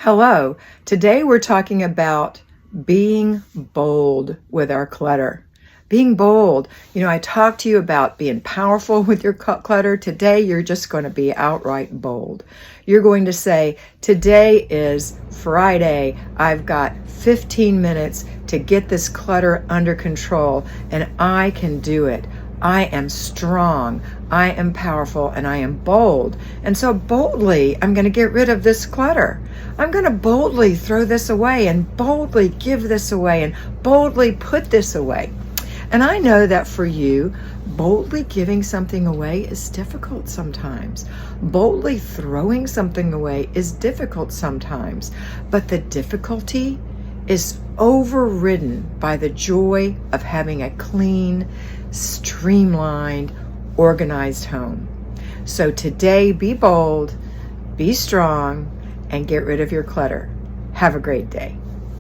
Hello, today we're talking about being bold with our clutter. Being bold. I talked to you about being powerful with your clutter. Today you're just going to be outright bold. You're going to say, today is Friday. I've got 15 minutes to get this clutter under control and I can do it. I am strong, I am powerful, and I am bold. And so boldly, I'm going to get rid of this clutter. I'm going to boldly throw this away and boldly give this away and boldly put this away. And I know that for you, boldly giving something away is difficult sometimes. Boldly throwing something away is difficult sometimes. But the difficulty is overridden by the joy of having a clean, streamlined, organized home. So today, be bold, be strong, and get rid of your clutter. Have a great day.